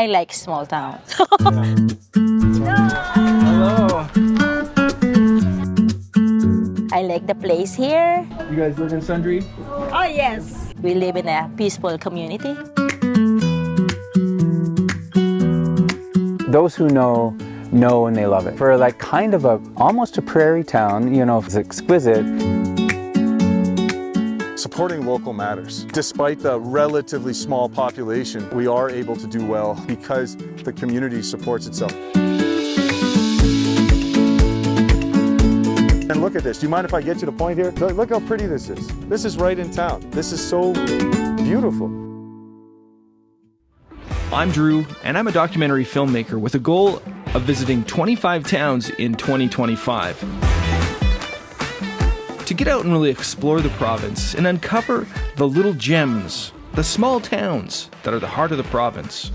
I like small towns. Hello. I like the place here. You guys live in Sundre? Oh, yes. We live in a peaceful community. Those who know and they love it. For like kind of almost a prairie town, you know, it's exquisite. Supporting local matters. Despite the relatively small population, we are able to do well because the community supports itself. And look at this. Do you mind if I get you to point here? Look how pretty this is. This is right in town. This is so beautiful. I'm Drew, and I'm a documentary filmmaker with a goal of visiting 25 towns in 2025. To get out and really explore the province and uncover the little gems, the small towns that are the heart of the province.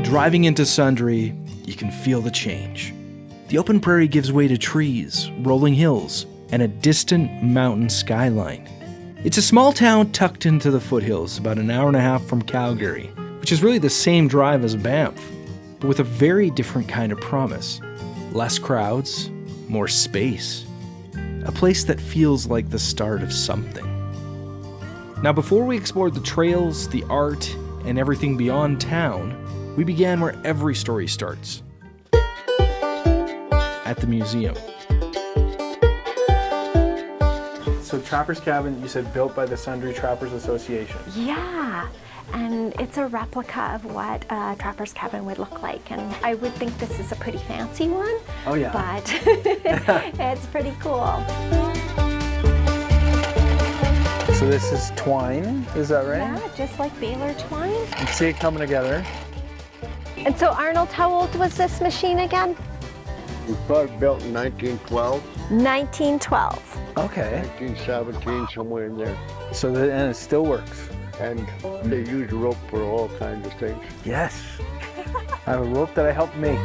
Driving into Sundre, you can feel the change. The open prairie gives way to trees, rolling hills, and a distant mountain skyline. It's a small town tucked into the foothills, about an hour and a half from Calgary, which is really the same drive as Banff, but with a very different kind of promise. Less crowds, more space. A place that feels like the start of something. Now, before we explored the trails, the art, and everything beyond town, we began where every story starts, at the museum. So Trapper's Cabin, you said built by the Sundre Trappers Association. Yeah, and it's a replica of what a Trapper's Cabin would look like. And I would think this is a pretty fancy one. Oh yeah. But it's pretty cool. So this is twine, is that right? Yeah, just like baler twine. You can see it coming together. And so Arnold, how old was this machine again? It was probably built in 1912, 1912. Okay. 1917, somewhere in there. So and it still works. And they use rope for all kinds of things. Yes. I have a rope that I helped make.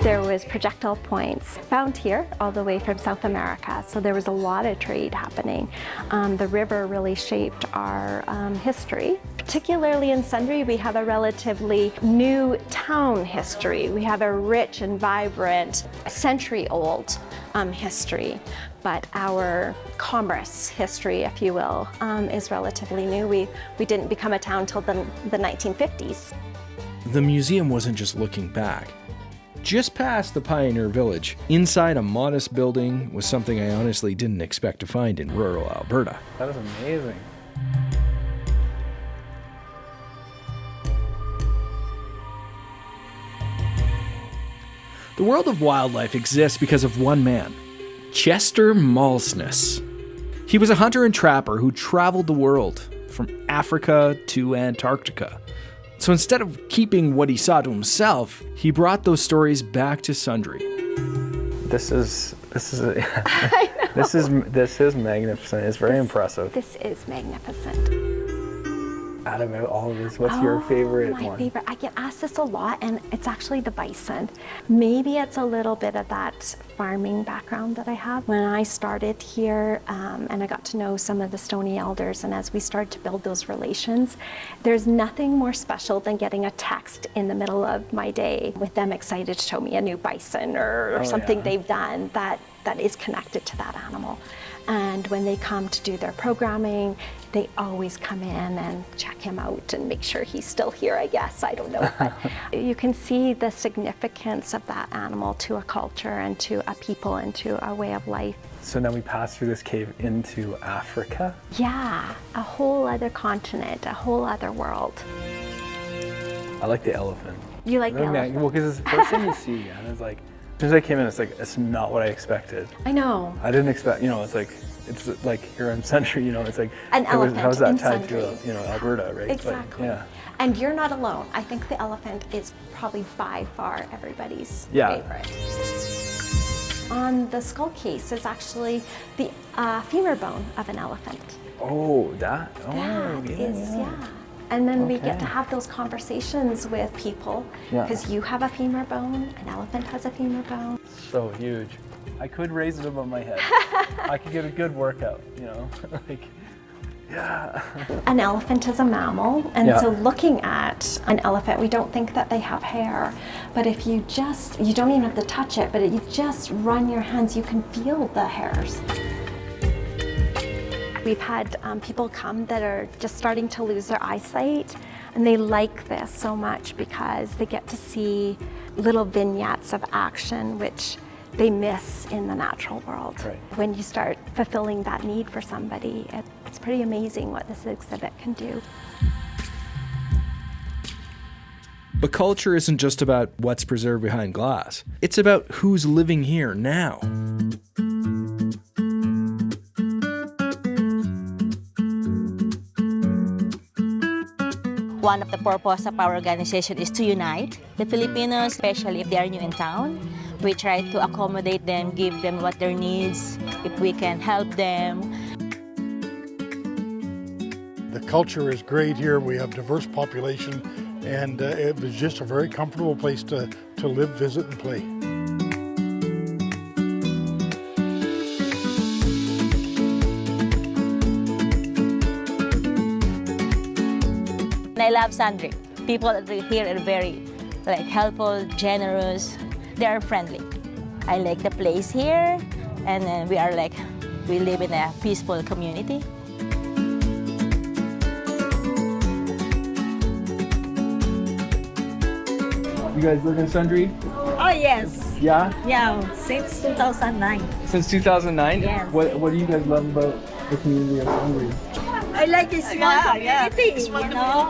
There was projectile points found here all the way from South America, so there was a lot of trade happening. The river really shaped our history. Particularly in Sundre, we have a relatively new town history. We have a rich and vibrant, century-old history, but our commerce history, if you will, is relatively new. We didn't become a town till the 1950s. The museum wasn't just looking back. Just past the Pioneer Village, inside a modest building, was something I honestly didn't expect to find in rural Alberta. That is amazing. The World of Wildlife exists because of one man, Chester Malsness. He was a hunter and trapper who traveled the world, from Africa to Antarctica. So instead of keeping what he saw to himself, he brought those stories back to Sundre. This is magnificent. It's very impressive. This is magnificent. Out of all of this, what's your favorite my one? favorite. I get asked this a lot, and it's actually the bison. Maybe it's a little bit of that farming background that I have. When I started here, and I got to know some of the Stony Elders, and as we started to build those relations, there's nothing more special than getting a text in the middle of my day with them excited to show me a new bison or something they've done that is connected to that animal. And when they come to do their programming, they always come in and check him out and make sure he's still here, I guess. I don't know. But you can see the significance of that animal to a culture and to a people and to a way of life. So now we pass through this cave into Africa? Yeah, a whole other continent, a whole other world. I like the elephant. You like the elephant? Well, because it's the first thing you see, and it's like, as soon as I came in, it's like, it's not what I expected. I know. I didn't expect, it's like here in Sundre, it's like, an elephant how's that in tied Sundre. to, Alberta, right? Exactly. But, yeah. And you're not alone. I think the elephant is probably by far everybody's favorite. On the skull case is actually the femur bone of an elephant. Oh, that. Oh, That is, yeah. And then we get to have those conversations with people Yeah. because you have a femur bone, an elephant has a femur bone. So huge. I could raise it above my head. I could get a good workout, you know? Like, yeah. An elephant is a mammal, and Yeah. so looking at an elephant, we don't think that they have hair, but if you don't even have to touch it, but you just run your hands, you can feel the hairs. We've had people come that are just starting to lose their eyesight, and they like this so much because they get to see little vignettes of action, which they miss in the natural world. Right. When you start fulfilling that need for somebody, it's pretty amazing what this exhibit can do. But culture isn't just about what's preserved behind glass. It's about who's living here now. One of the purpose of our organization is to unite the Filipinos, especially if they are new in town. We try to accommodate them, give them what their needs, if we can help them. The culture is great here. We have diverse population, and it was just a very comfortable place to live, visit, and play. And I love Sundre. People here are very helpful, generous. They are friendly. I like the place here, and we live in a peaceful community. You guys live in Sundre? Oh yes, Yeah? yeah, since 2009. Since 2009? Yes. What do you guys love about the community of Sundre? I like a small community, you know.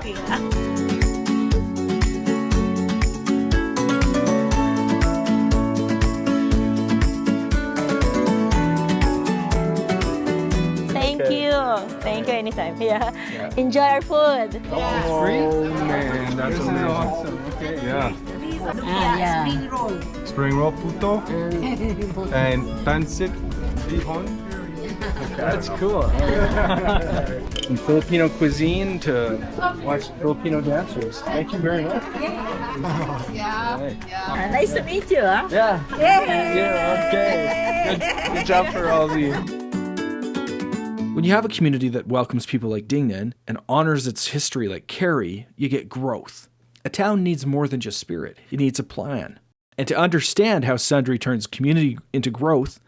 Thank you. Thank you anytime. Yeah. Enjoy our food. Oh man, that's amazing. Awesome. Okay. Yeah. Yeah. Spring roll. Spring roll puto and pancit bihon. That's cool. From Filipino cuisine to watch Filipino dancers. Thank you very much. Nice to meet you. Huh? Yeah. Yay! Yeah, okay. Good job for all of you. When you have a community that welcomes people like Dingnan and honors its history like Kerry, you get growth. A town needs more than just spirit. It needs a plan. And to understand how Sundre turns community into growth,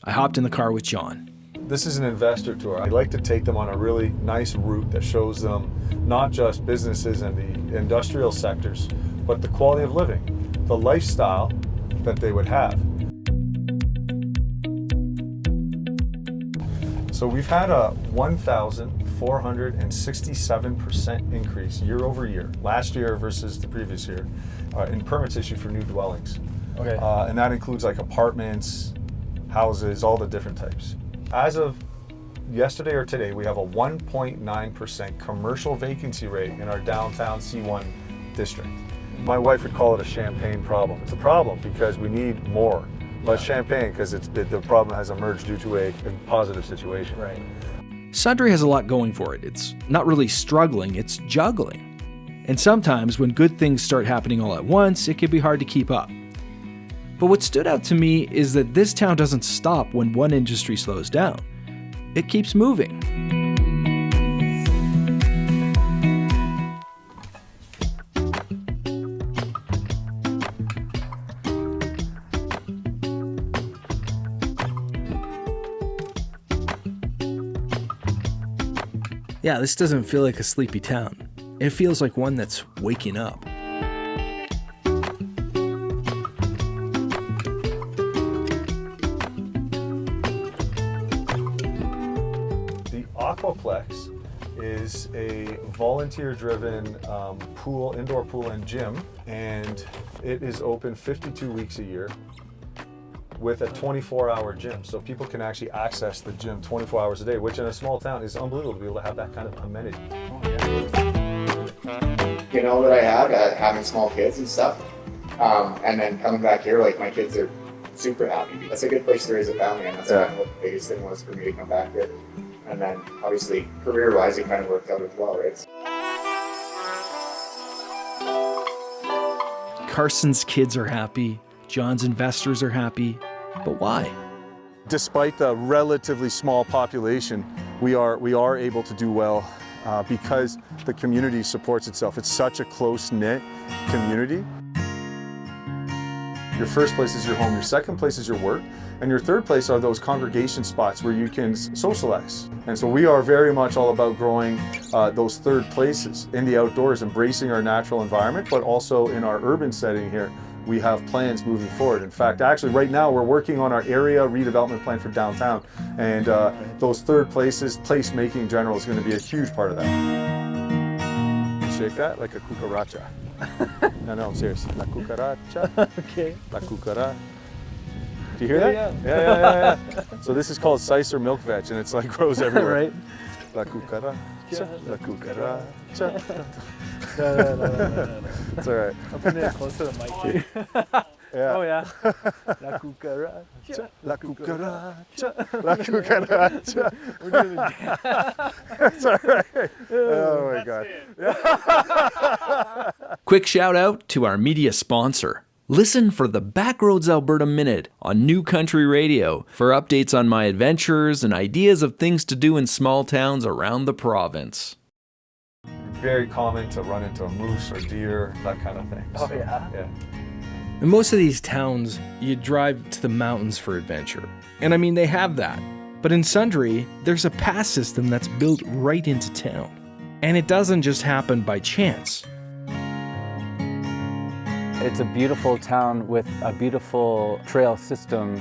I hopped in the car with John. This is an investor tour. I'd like to take them on a really nice route that shows them not just businesses and the industrial sectors, but the quality of living, the lifestyle that they would have. So we've had a 1,467% increase year over year, last year versus the previous year, in permits issued for new dwellings. Okay. And that includes like apartments, houses, all the different types. As of yesterday or today, we have a 1.9% commercial vacancy rate in our downtown C1 district. My wife would call it a champagne problem. It's a problem because we need more. But champagne, because the problem has emerged due to a positive situation. Right. Sundre has a lot going for it. It's not really struggling, it's juggling. And sometimes when good things start happening all at once, it can be hard to keep up. But what stood out to me is that this town doesn't stop when one industry slows down. It keeps moving. Yeah, this doesn't feel like a sleepy town. It feels like one that's waking up. The Aquaplex is a volunteer-driven indoor pool and gym, and it is open 52 weeks a year with a 24-hour gym. So people can actually access the gym 24 hours a day, which in a small town is unbelievable to be able to have that kind of amenity. You know that I had having small kids and stuff, and then coming back here, like my kids are super happy. That's a good place to raise a family, and that's kind of what the biggest thing was for me to come back here. And then obviously career-wise, it kind of worked out as well, right? Carson's kids are happy. John's investors are happy. But why? Despite the relatively small population, we are able to do well because the community supports itself. It's such a close-knit community. Your first place is your home, your second place is your work, and your third place are those congregation spots where you can socialize. And so we are very much all about growing those third places in the outdoors, embracing our natural environment, but also in our urban setting here. We have plans moving forward. In fact, actually right now we're working on our area redevelopment plan for downtown, and those third places, placemaking in general is going to be a huge part of that. You shake that like a cucaracha. No, I'm serious. La cucaracha. Okay. La cucaracha. Do you hear that? Yeah. So this is called Sicer milk veg, and it's like grows everywhere. Right. La cucaracha. La cucaracha. No. It's all right. I'm putting it close to the mic here. Yeah. Oh yeah. La cucaracha. La cucaracha. La cucaracha. We're doing it. It's all right. Oh my God. Quick shout out to our media sponsor. Listen for the Backroads Alberta Minute on New Country Radio for updates on my adventures and ideas of things to do in small towns around the province. Very common to run into a moose or deer, that kind of thing. Oh, yeah? Yeah. In most of these towns, you drive to the mountains for adventure. And I mean, they have that. But in Sundre, there's a pass system that's built right into town. And it doesn't just happen by chance. It's a beautiful town with a beautiful trail system.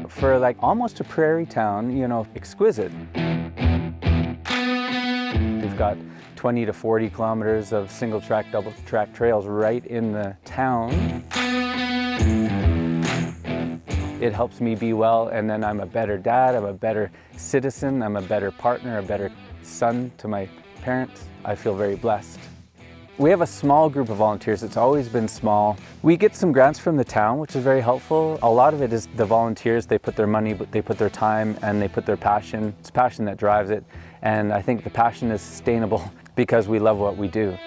For like almost a prairie town, you know, exquisite. We've got 20 to 40 kilometers of single track, double track trails right in the town. It helps me be well, and then I'm a better dad, I'm a better citizen, I'm a better partner, a better son to my parents. I feel very blessed. We have a small group of volunteers. It's always been small. We get some grants from the town, which is very helpful. A lot of it is the volunteers. They put their money, but they put their time, and they put their passion. It's passion that drives it. And I think the passion is sustainable because we love what we do.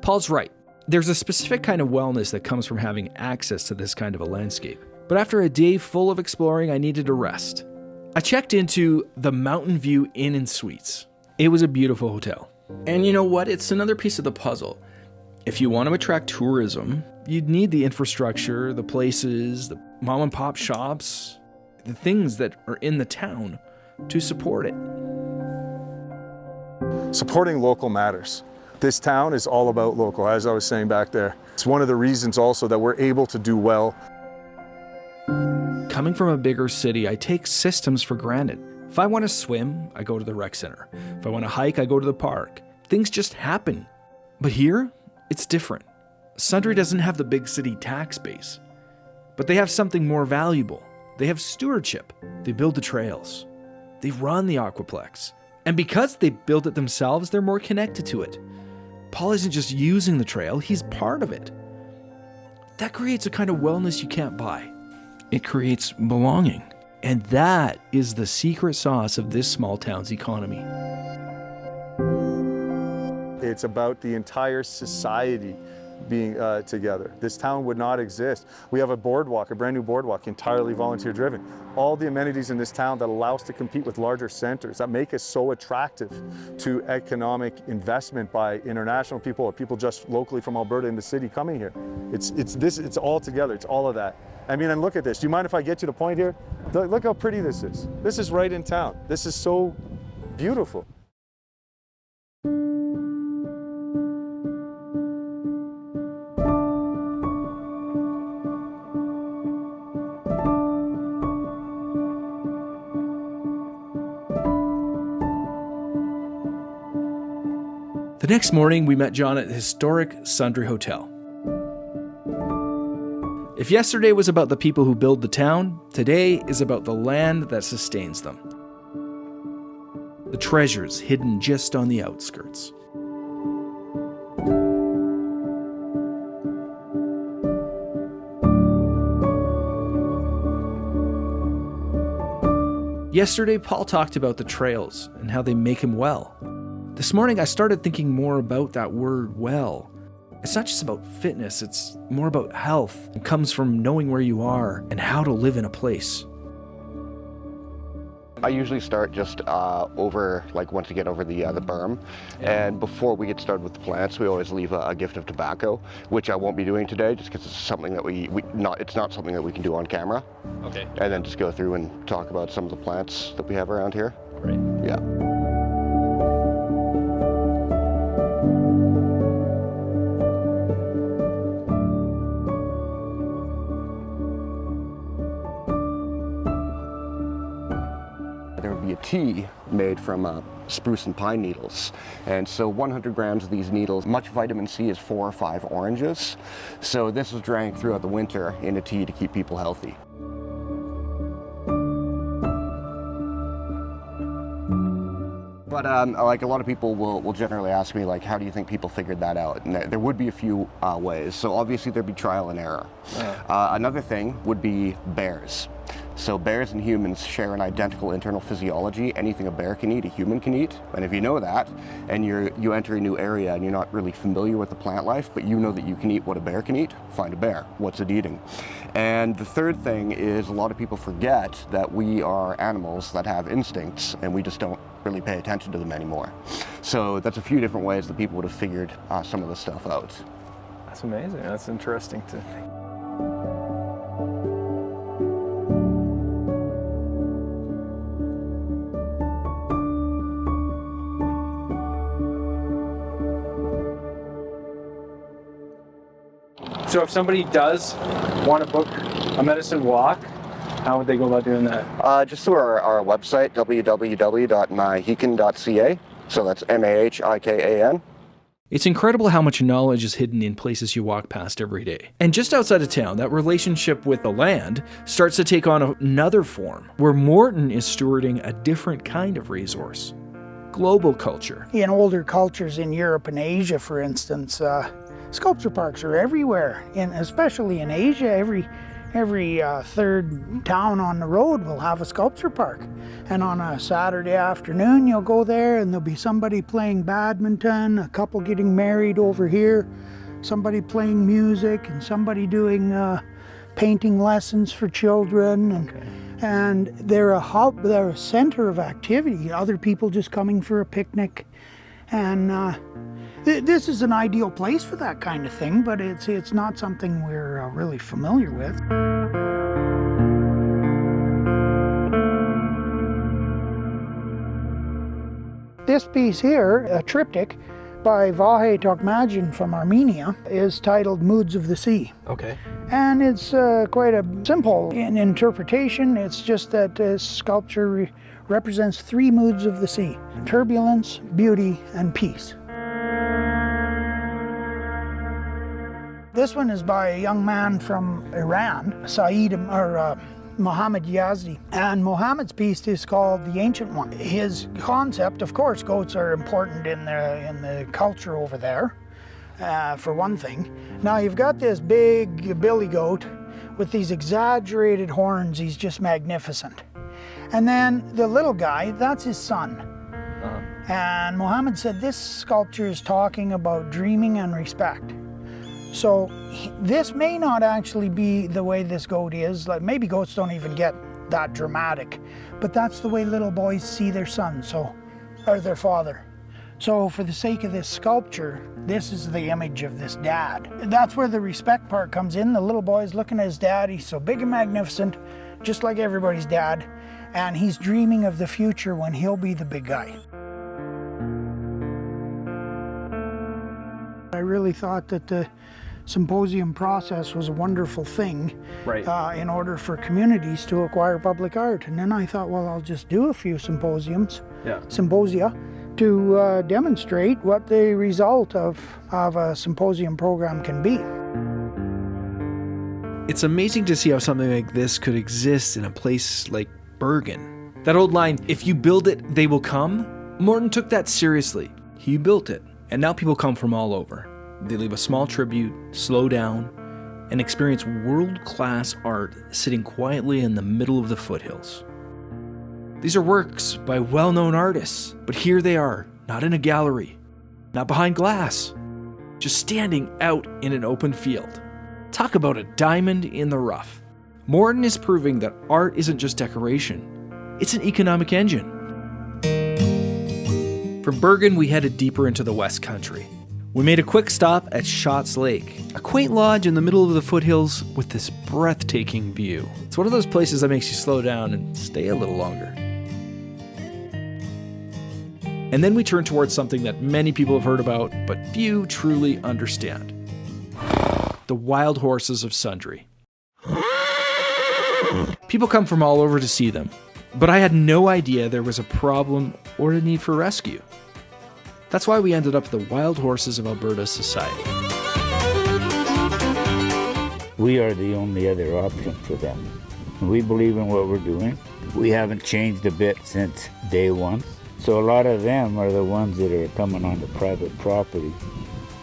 Paul's right. There's a specific kind of wellness that comes from having access to this kind of a landscape. But after a day full of exploring, I needed a rest. I checked into the Mountain View Inn and Suites. It was a beautiful hotel. And you know what? It's another piece of the puzzle. If you want to attract tourism, you'd need the infrastructure, the places, the mom and pop shops, the things that are in the town to support it. Supporting local matters. This town is all about local, as I was saying back there. It's one of the reasons also that we're able to do well. Coming from a bigger city, I take systems for granted. If I want to swim, I go to the rec center. If I want to hike, I go to the park. Things just happen. But here, it's different. Sundre doesn't have the big city tax base, but they have something more valuable. They have stewardship. They build the trails. They run the aquaplex. And because they build it themselves, they're more connected to it. Paul isn't just using the trail, he's part of it. That creates a kind of wellness you can't buy. It creates belonging. And that is the secret sauce of this small town's economy. It's about the entire society being together. This town would not exist. We have a boardwalk, a brand new boardwalk, entirely volunteer driven. All the amenities in this town that allow us to compete with larger centers, that make us so attractive to economic investment by international people or people just locally from Alberta in the city coming here. It's all together, it's all of that. I mean, and look at this. Do you mind if I get you to point here? Look how pretty this is. This is right in town. This is so beautiful. The next morning, we met John at the historic Sundre Hotel. If yesterday was about the people who build the town, today is about the land that sustains them. The treasures hidden just on the outskirts. Yesterday, Paul talked about the trails and how they make him well. This morning, I started thinking more about that word well. It's not just about fitness, it's more about health. It comes from knowing where you are and how to live in a place. I usually start just over, like once you get over the berm. And before we get started with the plants, we always leave a gift of tobacco, which I won't be doing today just because it's something that it's not something that we can do on camera. Okay. And then just go through and talk about some of the plants that we have around here. Great. Yeah. A tea made from spruce and pine needles, and so 100 grams of these needles, much vitamin C is 4 or 5 oranges, so this was drank throughout the winter in a tea to keep people healthy. But like a lot of people will generally ask me, like, how do you think people figured that out? And there would be a few ways. So obviously there'd be trial and error. Another thing would be bears. So bears and humans share an identical internal physiology. Anything a bear can eat, a human can eat. And if you know that, and you enter a new area and you're not really familiar with the plant life, but you know that you can eat what a bear can eat, find a bear. What's it eating? And the third thing is a lot of people forget that we are animals that have instincts, and we just don't really pay attention to them anymore. So that's a few different ways that people would have figured some of this stuff out. That's amazing. That's interesting to think. So if somebody does want to book a medicine walk, how would they go about doing that? Just through our website, www.mahikan.ca. So that's MAHIKAN. It's incredible how much knowledge is hidden in places you walk past every day. And just outside of town, that relationship with the land starts to take on another form, where Morton is stewarding a different kind of resource. Global culture. In older cultures in Europe and Asia, for instance, sculpture parks are everywhere, especially in Asia. Every third town on the road will have a sculpture park. And on a Saturday afternoon, you'll go there and there'll be somebody playing badminton, a couple getting married over here, somebody playing music, and somebody doing painting lessons for children. And they're a hub, they're a center of activity. Other people just coming for a picnic. And this is an ideal place for that kind of thing, but it's not something we're really familiar with. This piece here, a triptych by Vahe Tokmagin from Armenia, is titled Moods of the Sea. Okay. And it's quite a simple in interpretation. It's just that this sculpture represents 3 moods of the sea: turbulence, beauty, and peace. This one is by a young man from Iran, Mohammed Yazdi. And Mohammed's piece is called The Ancient One. His concept, of course, goats are important in the culture over there, for one thing. Now you've got this big billy goat with these exaggerated horns. He's just magnificent. And then the little guy, that's his son. And Mohammed said this sculpture is talking about dreaming and respect. So this may not actually be the way this goat is. Like, maybe goats don't even get that dramatic, but that's the way little boys see their son, or their father. So for the sake of this sculpture, this is the image of this dad. That's where the respect part comes in. The little boy's looking at his dad. He's so big and magnificent, just like everybody's dad, and he's dreaming of the future when he'll be the big guy. I really thought that the symposium process was a wonderful thing, right, in order for communities to acquire public art. And then I thought, well, I'll just do a few symposia to demonstrate what the result of a symposium program can be. It's amazing to see how something like this could exist in a place like Bergen. That old line, if you build it, they will come. Morton took that seriously. He built it, and now people come from all over. They leave a small tribute, slow down, and experience world-class art sitting quietly in the middle of the foothills. These are works by well-known artists, but here they are, not in a gallery, not behind glass, just standing out in an open field. Talk about a diamond in the rough. Morton is proving that art isn't just decoration, it's an economic engine. From Bergen, we headed deeper into the West Country. We made a quick stop at Schatz Lake, a quaint lodge in the middle of the foothills with this breathtaking view. It's one of those places that makes you slow down and stay a little longer. And then we turned towards something that many people have heard about, but few truly understand. The wild horses of Sundre. People come from all over to see them, but I had no idea there was a problem or a need for rescue. That's why we ended up at the Wild Horses of Alberta Society. We are the only other option for them. We believe in what we're doing. We haven't changed a bit since day one. So a lot of them are the ones that are coming onto private property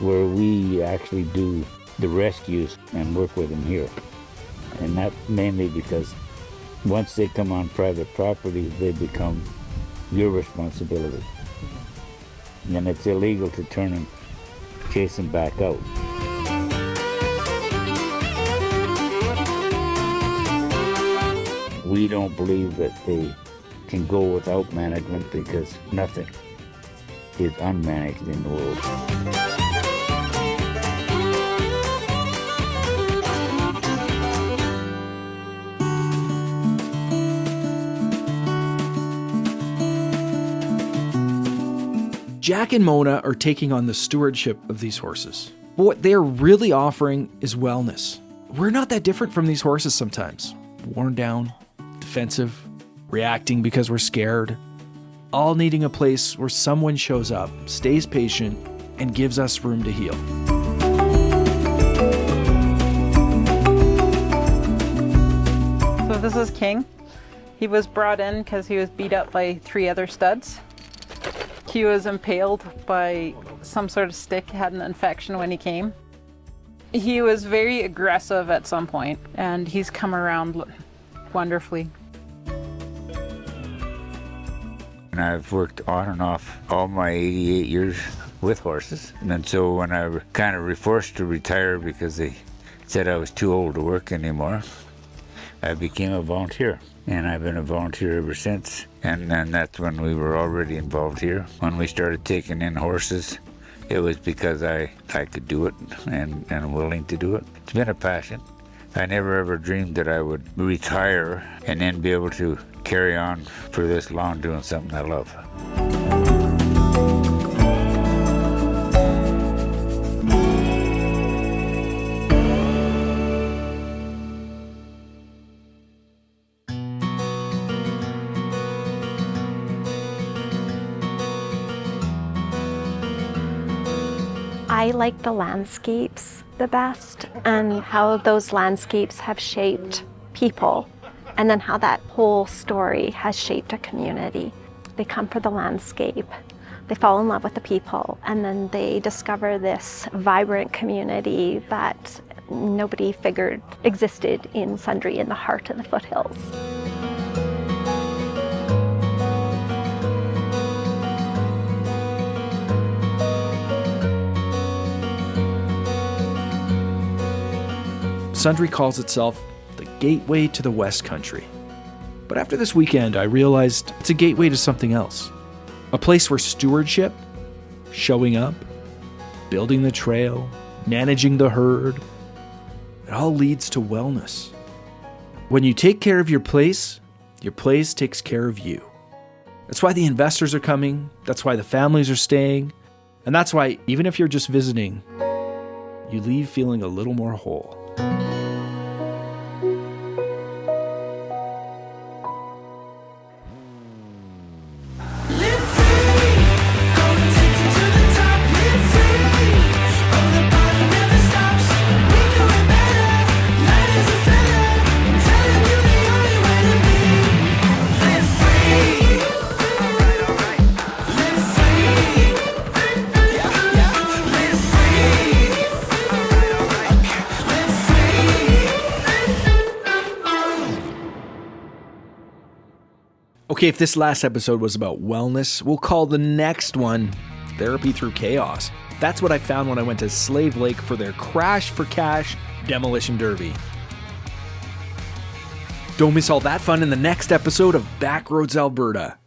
where we actually do the rescues and work with them here. And that's mainly because once they come on private property, they become your responsibility. And it's illegal to turn and chase them back out. We don't believe that they can go without management because nothing is unmanaged in the world. Jack and Mona are taking on the stewardship of these horses. But what they're really offering is wellness. We're not that different from these horses sometimes. Worn down, defensive, reacting because we're scared, all needing a place where someone shows up, stays patient, and gives us room to heal. So this is King. He was brought in because he was beat up by 3 other studs. He was impaled by some sort of stick, had an infection when he came. He was very aggressive at some point, and he's come around wonderfully. And I've worked on and off all my 88 years with horses. And so when I was kind of forced to retire because they said I was too old to work anymore, I became a volunteer. And I've been a volunteer ever since. And then that's when we were already involved here. When we started taking in horses, it was because I could do it and I'm willing to do it. It's been a passion. I never ever dreamed that I would retire and then be able to carry on for this long doing something I love. I like the landscapes the best and how those landscapes have shaped people and then how that whole story has shaped a community. They come for the landscape, they fall in love with the people, and then they discover this vibrant community that nobody figured existed in Sundre in the heart of the foothills. Sundre calls itself the gateway to the West Country. But after this weekend, I realized it's a gateway to something else. A place where stewardship, showing up, building the trail, managing the herd, it all leads to wellness. When you take care of your place takes care of you. That's why the investors are coming, that's why the families are staying, and that's why, even if you're just visiting, you leave feeling a little more whole. Live free, go the party never stops. We do it better, life is Okay, if this last episode was about wellness, we'll call the next one Therapy Through Chaos. That's what I found when I went to Slave Lake for their Crash for Cash Demolition Derby. Don't miss all that fun in the next episode of Backroads Alberta.